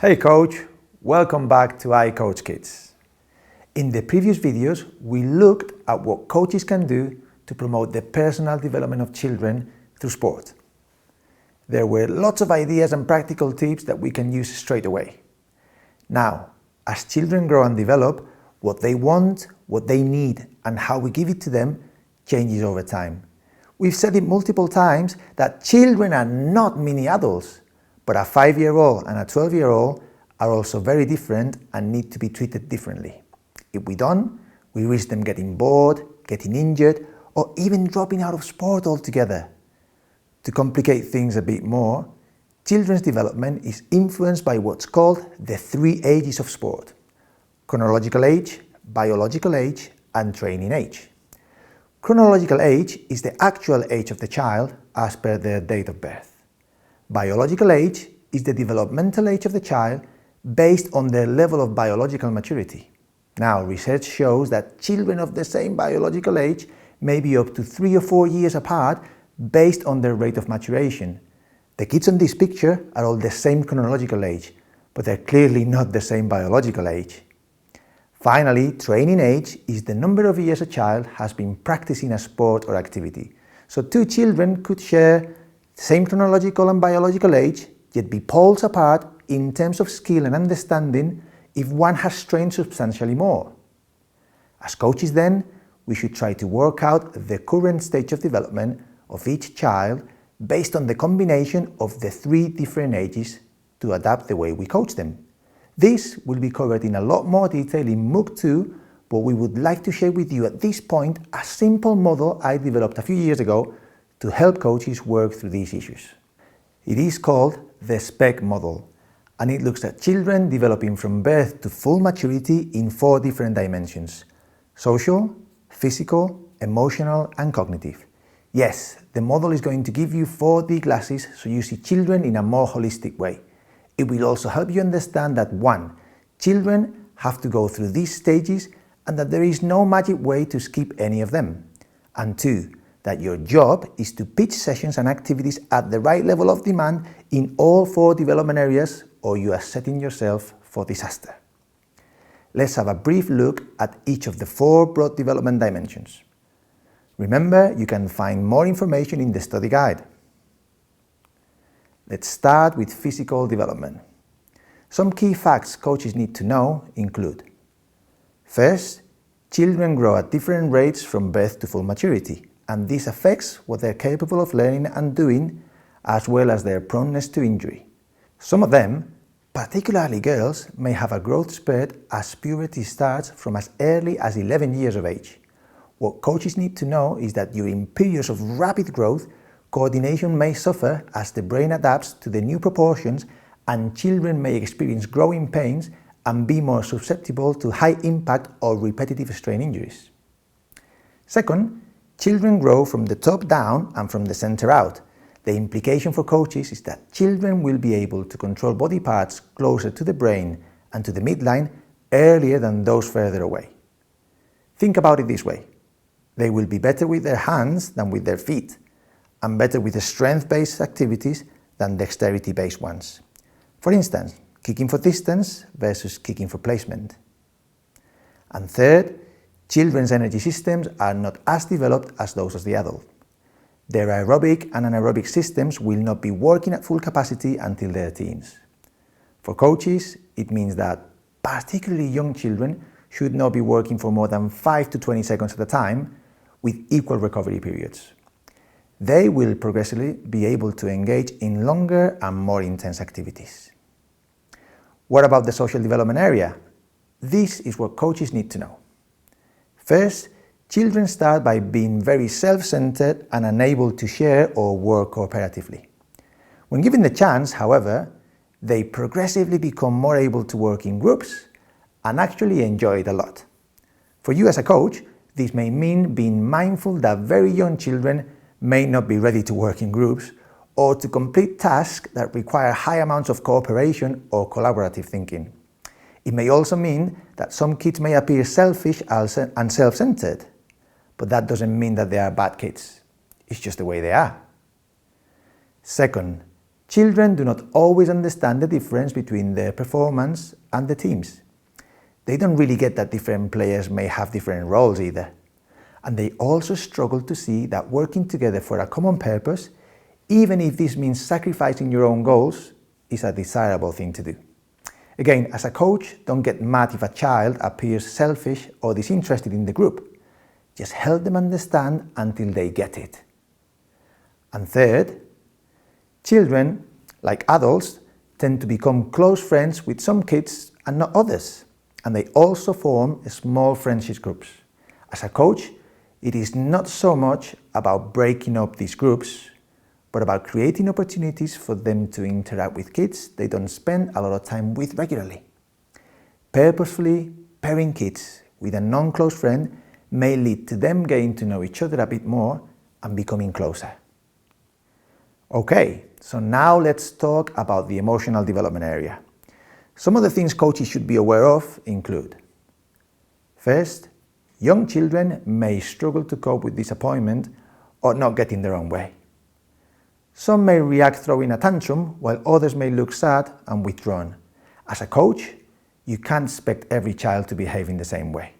Hey coach, welcome back to iCoach Kids. In the previous videos, we looked at what coaches can do to promote the personal development of children through sport. There were lots of ideas and practical tips that we can use straight away. Now, as children grow and develop, what they want, what they need, and how we give it to them changes over time. We've said it multiple times that children are not mini adults, but a 5-year-old and a 12-year-old are also very different and need to be treated differently. If we don't, we risk them getting bored, getting injured, or even dropping out of sport altogether. To complicate things a bit more, children's development is influenced by what's called the 3 ages of sport: chronological age, biological age, and training age. Chronological age is the actual age of the child as per their date of birth. Biological age is the developmental age of the child based on their level of biological maturity. Now, research shows that children of the same biological age may be up to 3 or 4 years apart based on their rate of maturation. The kids on this picture are all the same chronological age, but they're clearly not the same biological age. Finally, training age is the number of years a child has been practicing a sport or activity. So 2 children could share the same chronological and biological age, yet be poles apart in terms of skill and understanding if one has trained substantially more. As coaches then, we should try to work out the current stage of development of each child based on the combination of the 3 different ages to adapt the way we coach them. This will be covered in a lot more detail in MOOC 2, but we would like to share with you at this point a simple model I developed a few years ago to help coaches work through these issues. It is called the SPEC model, and it looks at children developing from birth to full maturity in 4 different dimensions: social, physical, emotional, and cognitive. Yes, the model is going to give you 4D glasses so you see children in a more holistic way. It will also help you understand that 1. Children have to go through these stages and that there is no magic way to skip any of them. And 2. That your job is to pitch sessions and activities at the right level of demand in all 4 development areas, or you are setting yourself for disaster. Let's have a brief look at each of the 4 broad development dimensions. Remember, you can find more information in the study guide. Let's start with physical development. Some key facts coaches need to know include: first, children grow at different rates from birth to full maturity, and this affects what they're capable of learning and doing, as well as their proneness to injury. Some of them, particularly girls, may have a growth spurt as puberty starts from as early as 11 years of age. What coaches need to know is that during periods of rapid growth, coordination may suffer as the brain adapts to the new proportions, and children may experience growing pains and be more susceptible to high impact or repetitive strain injuries. Second, children grow from the top down and from the center out. The implication for coaches is that children will be able to control body parts closer to the brain and to the midline earlier than those further away. Think about it this way: they will be better with their hands than with their feet, and better with the strength-based activities than dexterity-based ones. For instance, kicking for distance versus kicking for placement. And third, children's energy systems are not as developed as those of the adult. Their aerobic and anaerobic systems will not be working at full capacity until their teens. For coaches, it means that particularly young children should not be working for more than 5 to 20 seconds at a time, with equal recovery periods. They will progressively be able to engage in longer and more intense activities. What about the social development area? This is what coaches need to know. First, children start by being very self-centered and unable to share or work cooperatively. When given the chance, however, they progressively become more able to work in groups and actually enjoy it a lot. For you as a coach, this may mean being mindful that very young children may not be ready to work in groups or to complete tasks that require high amounts of cooperation or collaborative thinking. It may also mean that some kids may appear selfish and self-centered, but that doesn't mean that they are bad kids. It's just the way they are. Second, Children do not always understand the difference between their performance and the teams. They don't really get that different players may have different roles either. And they also struggle to see that working together for a common purpose, even if this means sacrificing your own goals, is a desirable thing to do. Again, as a coach, don't get mad if a child appears selfish or disinterested in the group. Just help them understand until they get it. And third, children, like adults, tend to become close friends with some kids and not others. And they also form small friendship groups. As a coach, it is not so much about breaking up these groups, but about creating opportunities for them to interact with kids they don't spend a lot of time with regularly. Purposefully pairing kids with a non-close friend may lead to them getting to know each other a bit more and becoming closer. Okay, so now let's talk about the emotional development area. Some of the things coaches should be aware of include: first, young children may struggle to cope with disappointment or not getting their own way. Some may react throwing a tantrum, while others may look sad and withdrawn. As a coach, you can't expect every child to behave in the same way.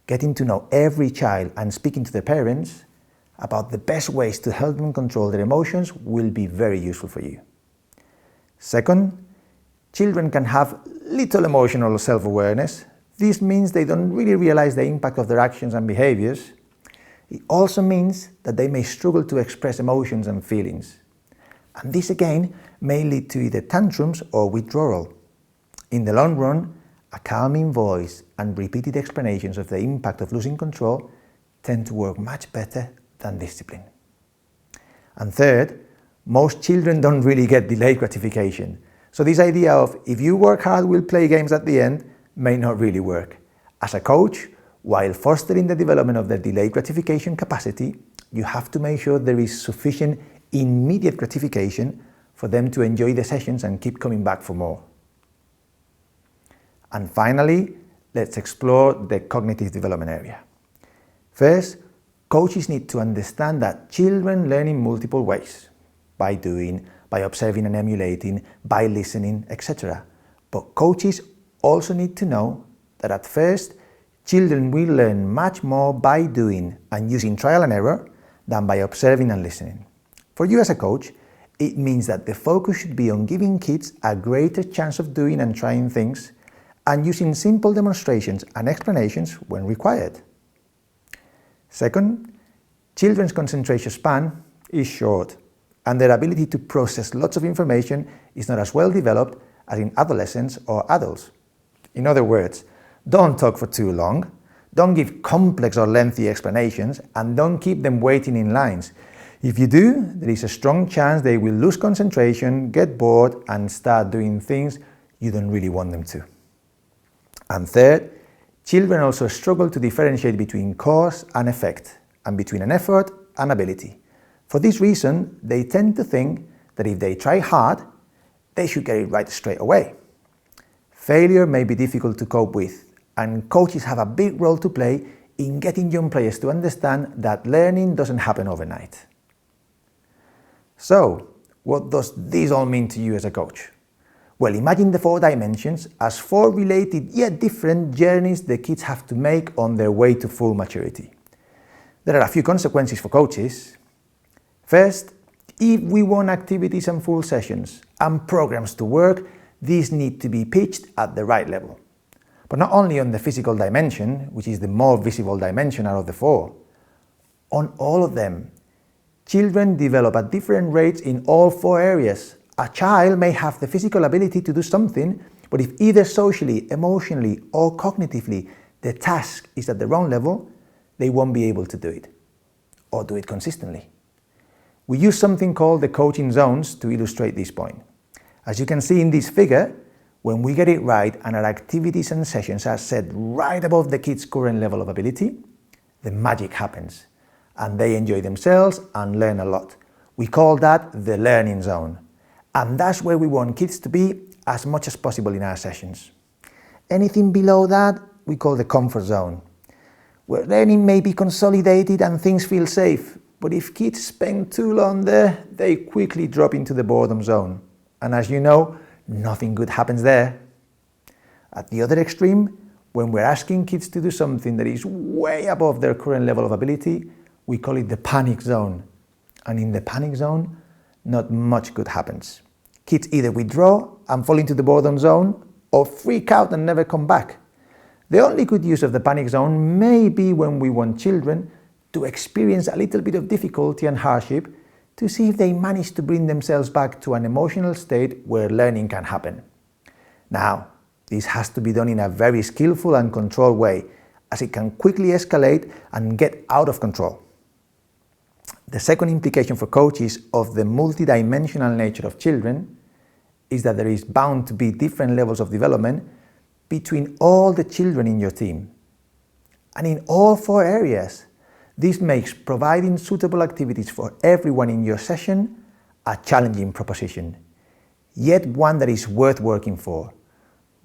Getting to know every child and speaking to their parents about the best ways to help them control their emotions will be very useful for you. Second, children can have little emotional self-awareness. This means they don't really realize the impact of their actions and behaviors. It also means that they may struggle to express emotions and feelings. And this again may lead to either tantrums or withdrawal. In the long run, a calming voice and repeated explanations of the impact of losing control tend to work much better than discipline. And third, most children don't really get delayed gratification. So this idea of if you work hard, we'll play games at the end may not really work. As a coach, while fostering the development of their delayed gratification capacity, you have to make sure there is sufficient immediate gratification for them to enjoy the sessions and keep coming back for more. And finally, let's explore the cognitive development area. First, coaches need to understand that children learn in multiple ways: by doing, by observing and emulating, by listening, etc. But coaches also need to know that at first, children will learn much more by doing and using trial and error than by observing and listening. For you as a coach, it means that the focus should be on giving kids a greater chance of doing and trying things and using simple demonstrations and explanations when required. Second, children's concentration span is short, and their ability to process lots of information is not as well developed as in adolescents or adults. In other words, don't talk for too long, don't give complex or lengthy explanations, and don't keep them waiting in lines. If you do, there is a strong chance they will lose concentration, get bored, and start doing things you don't really want them to. And third, children also struggle to differentiate between cause and effect, and between an effort and ability. For this reason, they tend to think that if they try hard, they should get it right straight away. Failure may be difficult to cope with, and coaches have a big role to play in getting young players to understand that learning doesn't happen overnight. So, what does this all mean to you as a coach? Well, imagine the 4 dimensions as 4 related yet different journeys the kids have to make on their way to full maturity. There are a few consequences for coaches. First, if we want activities and full sessions and programs to work, these need to be pitched at the right level. But not only on the physical dimension, which is the more visible dimension out of the 4, on all of them. Children develop at different rates in all 4 areas. A child may have the physical ability to do something, but if either socially, emotionally, or cognitively the task is at the wrong level, they won't be able to do it, or do it consistently. We use something called the coaching zones to illustrate this point. As you can see in this figure, when we get it right and our activities and sessions are set right above the kids' current level of ability, the magic happens, and they enjoy themselves and learn a lot. We call that the learning zone. And that's where we want kids to be as much as possible in our sessions. Anything below that, we call the comfort zone, where learning may be consolidated and things feel safe, But if kids spend too long there, they quickly drop into the boredom zone. And as you know, nothing good happens there. At the other extreme, when we're asking kids to do something that is way above their current level of ability, we call it the panic zone. And in the panic zone, not much good happens. Kids either withdraw and fall into the boredom zone or freak out and never come back. The only good use of the panic zone may be when we want children to experience a little bit of difficulty and hardship to see if they manage to bring themselves back to an emotional state where learning can happen. Now, this has to be done in a very skillful and controlled way, as it can quickly escalate and get out of control. The second implication for coaches of the multidimensional nature of children is that there is bound to be different levels of development between all the children in your team. And in all 4 areas, this makes providing suitable activities for everyone in your session a challenging proposition, yet one that is worth working for.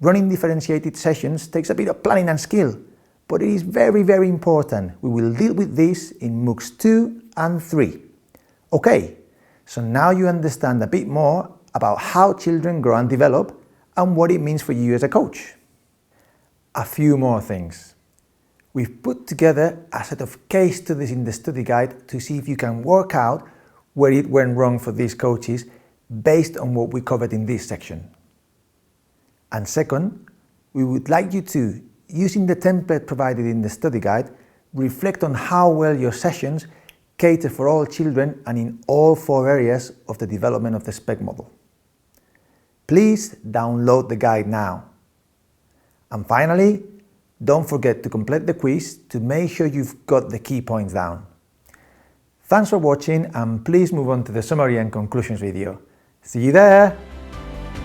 Running differentiated sessions takes a bit of planning and skill, but it is very, very important. We will deal with this in MOOCs 2 and 3. Okay, so now you understand a bit more about how children grow and develop and what it means for you as a coach. A few more things. We've put together a set of case studies in the study guide to see if you can work out where it went wrong for these coaches based on what we covered in this section. And second, we would like you to, using the template provided in the study guide, reflect on how well your sessions cater for all children and in all 4 areas of the development of the SPEC model. Please download the guide now. And finally, don't forget to complete the quiz to make sure you've got the key points down. Thanks for watching, and please move on to the summary and conclusions video. See you there!